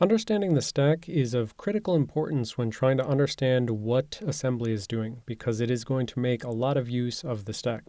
Understanding the stack is of critical importance when trying to understand what assembly is doing, because it is going to make a lot of use of the stack.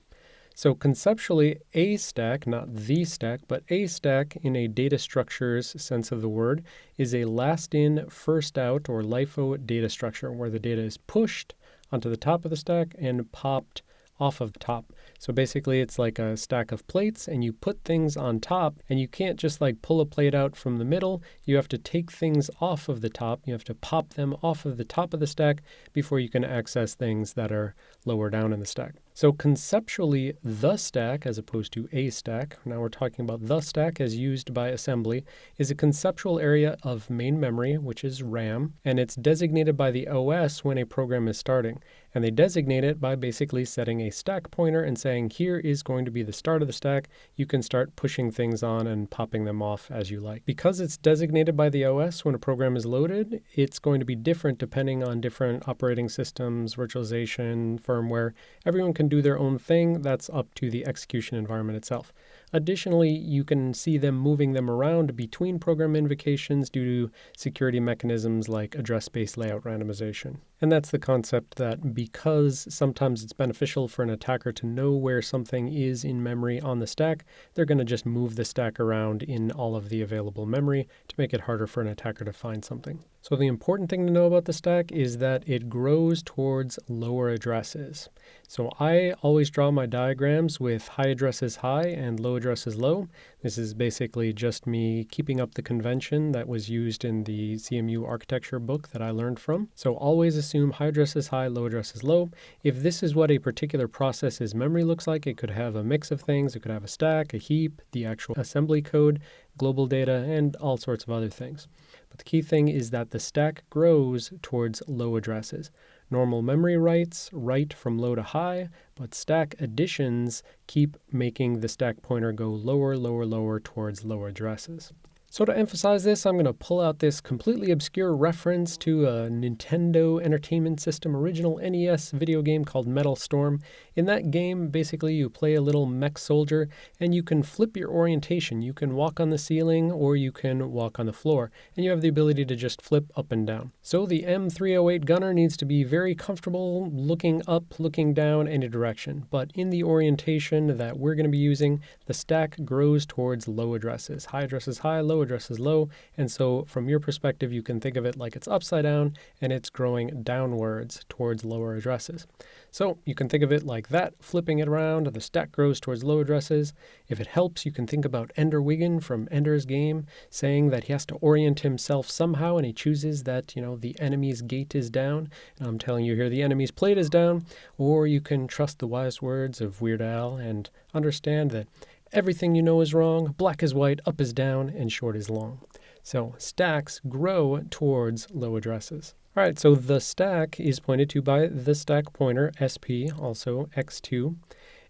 So conceptually, a stack, not the stack, but a stack in a data structure's sense of the word, is a last in, first out, or LIFO data structure, where the data is pushed onto the top of the stack and popped off of the top. So basically it's like a stack of plates and you put things on top, and you can't just like pull a plate out from the middle. You have to take things off of the top. You have to pop them off of the top of the stack before you can access things that are lower down in the stack. So conceptually, the stack, as opposed to a stack, now we're talking about the stack as used by assembly, is a conceptual area of main memory, which is RAM, and it's designated by the OS when a program is starting. And they designate it by basically setting a stack pointer and saying, here is going to be the start of the stack. You can start pushing things on and popping them off as you like. Because it's designated by the OS when a program is loaded, it's going to be different depending on different operating systems, virtualization, firmware. Everyone can do their own thing. That's up to the execution environment itself. Additionally, you can see them moving them around between program invocations due to security mechanisms like address space layout randomization. And that's the concept that because sometimes it's beneficial for an attacker to know where something is in memory on the stack, they're going to just move the stack around in all of the available memory to make it harder for an attacker to find something. So the important thing to know about the stack is that it grows towards lower addresses. So I always draw my diagrams with high addresses high and low addresses low. This is basically just me keeping up the convention that was used in the CMU architecture book that I learned from. So always assume high addresses high, low addresses low. If this is what a particular process's memory looks like, it could have a mix of things. It could have a stack, a heap, the actual assembly code, global data, and all sorts of other things. But the key thing is that the stack grows towards low addresses. Normal memory writes write from low to high, but stack additions keep making the stack pointer go lower, lower, lower towards lower addresses. So to emphasize this, I'm going to pull out this completely obscure reference to a Nintendo Entertainment System original NES video game called Metal Storm. In that game, basically you play a little mech soldier and you can flip your orientation. You can walk on the ceiling or you can walk on the floor, and you have the ability to just flip up and down. So the M308 gunner needs to be very comfortable looking up, looking down any direction. But in the orientation that we're going to be using, the stack grows towards low addresses. High addresses high, low addresses low, and so from your perspective you can think of it like it's upside down and it's growing downwards towards lower addresses. So you can think of it like that, flipping it around, the stack grows towards low addresses. If it helps, you can think about Ender Wiggin from Ender's Game saying that he has to orient himself somehow, and he chooses that, the enemy's gate is down, and I'm telling you here the enemy's plate is down. Or you can trust the wise words of Weird Al and understand that everything you know is wrong, black is white, up is down, and short is long. So stacks grow towards low addresses. All right, so the stack is pointed to by the stack pointer, SP, also x2,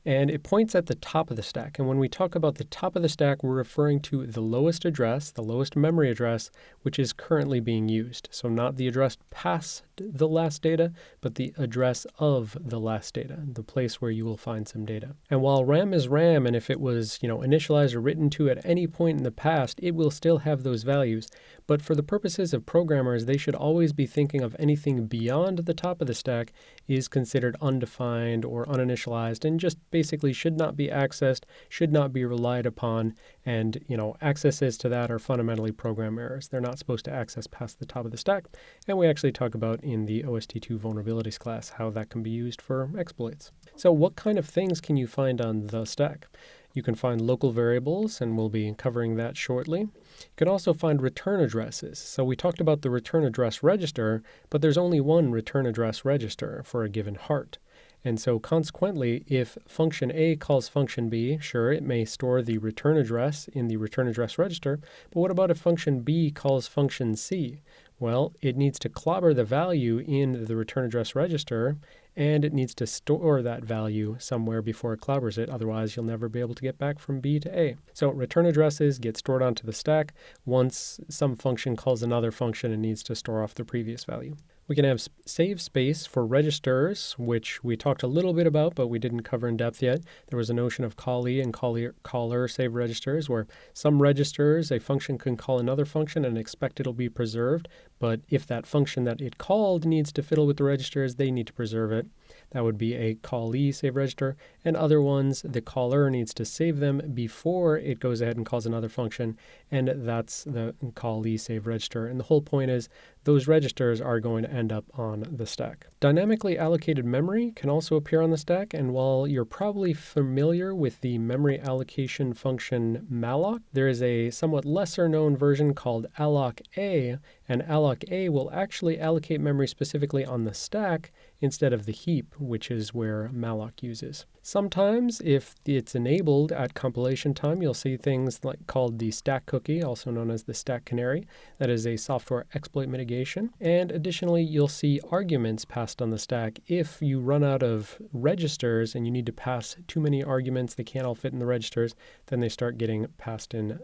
and it points at the top of the stack. And when we talk about the top of the stack, we're referring to the lowest address, the lowest memory address, which is currently being used. So not the address past the last data, but the address of the last data, the place where you will find some data. And while RAM is RAM, and if it was, initialized or written to at any point in the past, it will still have those values. But for the purposes of programmers, they should always be thinking of anything beyond the top of the stack is considered undefined or uninitialized and just basically should not be accessed, should not be relied upon, and accesses to that are fundamentally program errors. They're not supposed to access past the top of the stack, and we actually talk about in the OST2 vulnerabilities class how that can be used for exploits. So what kind of things can you find on the stack? You can find local variables, and we'll be covering that shortly. You can also find return addresses. So we talked about the return address register, but there's only one return address register for a given heart. And so consequently, if function A calls function B, sure, it may store the return address in the return address register, but what about if function B calls function C? Well, it needs to clobber the value in the return address register, and it needs to store that value somewhere before it clobbers it. Otherwise, you'll never be able to get back from B to A. So return addresses get stored onto the stack. Once some function calls another function, it needs to store off the previous value. We can have save space for registers, which we talked a little bit about, but we didn't cover in depth yet. There was a notion of callee and caller save registers, where some registers, a function can call another function and expect it'll be preserved. But if that function that it called needs to fiddle with the registers, they need to preserve it. That would be a callee save register. And other ones, the caller needs to save them before it goes ahead and calls another function, and that's the callee save register. And the whole point is those registers are going to end up on the stack. Dynamically allocated memory can also appear on the stack, and while you're probably familiar with the memory allocation function malloc, there is a somewhat lesser known version called alloc-A, and alloc-A will actually allocate memory specifically on the stack instead of the heap, which is where malloc uses. Sometimes, if it's enabled at compilation time, you'll see things like called the stack cookie, also known as the stack canary. That is a software exploit mitigation. And additionally, you'll see arguments passed on the stack. If you run out of registers and you need to pass too many arguments, they can't all fit in the registers, then they start getting passed in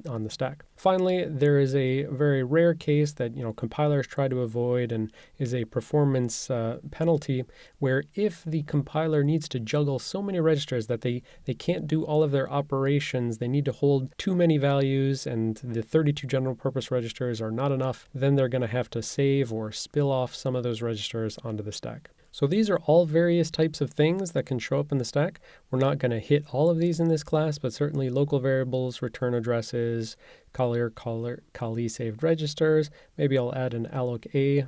on the stack. Finally, there is a very rare case that compilers try to avoid and is a performance penalty, where if the compiler needs to juggle so many registers that they can't do all of their operations, they need to hold too many values, and the 32 general purpose registers are not enough, then they're going to have to save or spill off some of those registers onto the stack. So these are all various types of things that can show up in the stack. We're not going to hit all of these in this class, but certainly local variables, return addresses, callee saved registers. Maybe I'll add an alloc-A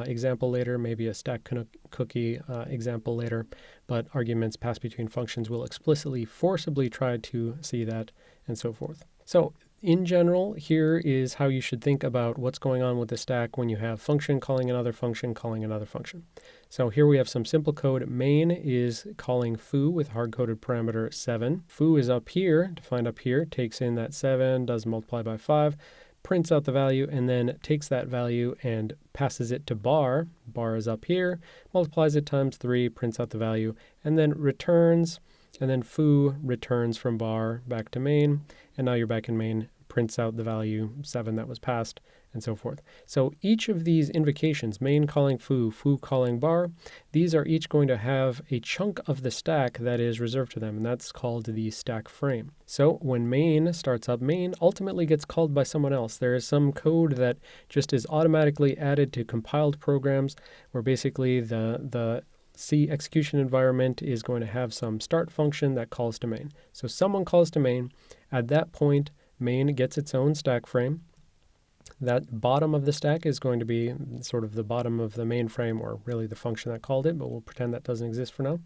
example later, maybe a stack cookie example later, but arguments passed between functions will explicitly, forcibly try to see that, and so forth. So in general, here is how you should think about what's going on with the stack when you have function calling another function calling another function. So here we have some simple code. Main is calling foo with hard-coded parameter 7. Foo is up here, defined up here, takes in that 7, does multiply by 5, prints out the value, and then takes that value and passes it to bar. Bar is up here, multiplies it times 3, prints out the value, and then returns, and then foo returns from bar back to main, and now you're back in main, prints out the value 7 that was passed, and so forth. So each of these invocations, main calling foo, foo calling bar, these are each going to have a chunk of the stack that is reserved to them, and that's called the stack frame. So when main starts up, main ultimately gets called by someone else. There is some code that just is automatically added to compiled programs, where basically the C execution environment is going to have some start function that calls to main. So someone calls to main. At that point, main gets its own stack frame. That bottom of the stack is going to be sort of the bottom of the main frame, or really the function that called it, but we'll pretend that doesn't exist for now.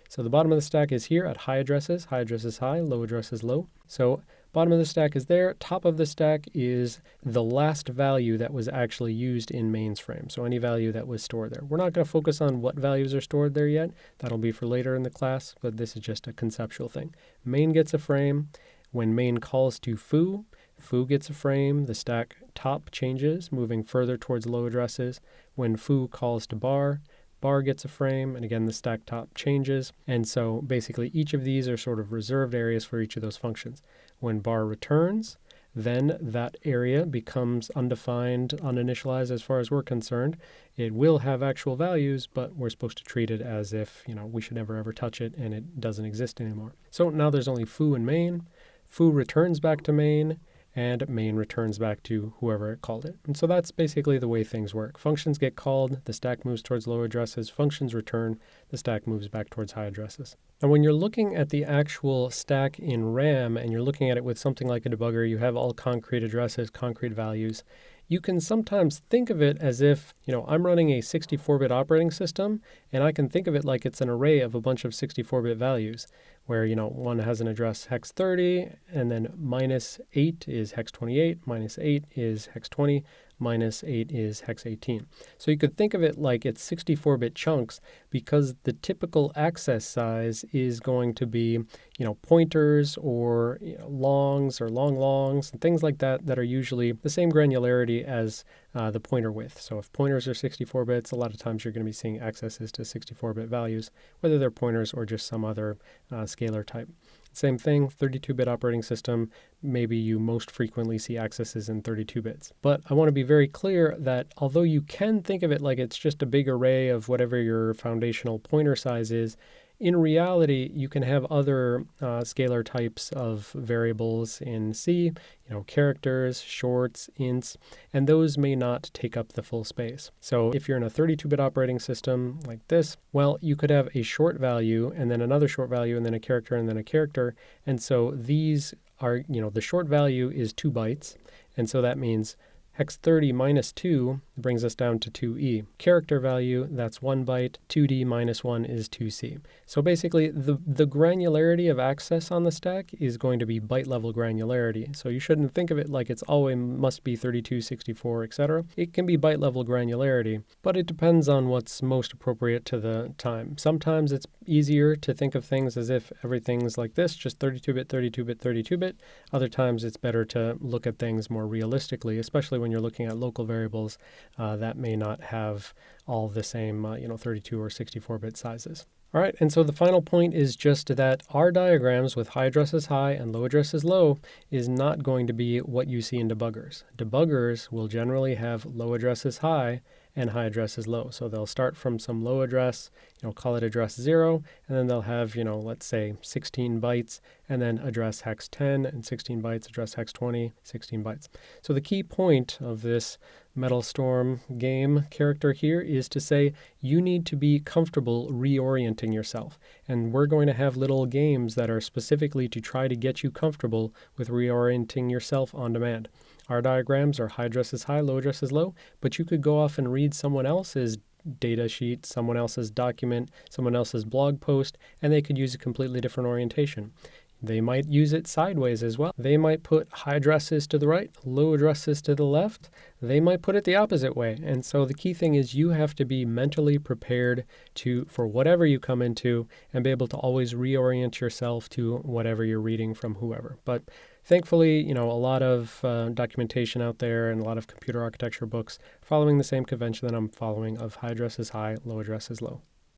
So the bottom of the stack is here at high addresses. High address is high, low address is low. So bottom of the stack is there. Top of the stack is the last value that was actually used in main's frame. So any value that was stored there. We're not going to focus on what values are stored there yet. That'll be for later in the class, but this is just a conceptual thing. Main gets a frame. When main calls to foo, foo gets a frame. The stack top changes, moving further towards low addresses. When foo calls to bar, bar gets a frame, and again the stack top changes. And so basically each of these are sort of reserved areas for each of those functions. When bar returns, then that area becomes undefined, uninitialized as far as we're concerned. It will have actual values, but we're supposed to treat it as if, we should never ever touch it and it doesn't exist anymore. So now there's only foo and main. Foo returns back to main, and main returns back to whoever it called it. And so that's basically the way things work. Functions get called, the stack moves towards low addresses, functions return, the stack moves back towards high addresses. Now when you're looking at the actual stack in RAM, and you're looking at it with something like a debugger, you have all concrete addresses, concrete values, you can sometimes think of it as if, I'm running a 64-bit operating system, and I can think of it like it's an array of a bunch of 64-bit values, where, one has an address hex 30, and then -8 is hex 28, -8 is hex 20, -8 is hex 18. So you could think of it like it's 64-bit chunks, because the typical access size is going to be, pointers or longs or longs and things like that that are usually the same granularity as the pointer width. So if pointers are 64 bits, a lot of times you're going to be seeing accesses to 64-bit values, whether they're pointers or just some other scalar type. Same thing, 32-bit operating system, maybe you most frequently see accesses in 32 bits. But I want to be very clear that although you can think of it like it's just a big array of whatever your foundational pointer size is, in reality, you can have other scalar types of variables in C, characters, shorts, ints, and those may not take up the full space. So if you're in a 32-bit operating system like this, well, you could have a short value and then another short value and then a character and then a character. And so these are, the short value is 2 bytes. And so that means hex 30 minus 2 brings us down to 2e. Character value, that's 1 byte. 2d minus 1 is 2c. So basically, the granularity of access on the stack is going to be byte level granularity. So you shouldn't think of it like it's always must be 32, 64, etc. It can be byte level granularity, but it depends on what's most appropriate to the time. Sometimes it's easier to think of things as if everything's like this, just 32-bit, 32-bit, 32-bit. Other times it's better to look at things more realistically, especially when you're looking at local variables that may not have all the same 32 or 64-bit sizes. All right, and so the final point is just that our diagrams with high addresses high and low addresses low is not going to be what you see in debuggers. Debuggers will generally have low addresses high and high addresses low. So they'll start from some low address, call it address 0, and then they'll have, let's say 16 bytes, and then address hex 10, and 16 bytes, address hex 20, 16 bytes. So the key point of this Metal Storm game character here is to say you need to be comfortable reorienting yourself. And we're going to have little games that are specifically to try to get you comfortable with reorienting yourself on demand. Our diagrams are high addresses high, low addresses low, but you could go off and read someone else's data sheet, someone else's document, someone else's blog post, and they could use a completely different orientation. They might use it sideways as well. They might put high addresses to the right, low addresses to the left. They might put it the opposite way. And so the key thing is you have to be mentally prepared for whatever you come into and be able to always reorient yourself to whatever you're reading from whoever. But thankfully, a lot of documentation out there and a lot of computer architecture books following the same convention that I'm following of high addresses high, low addresses low.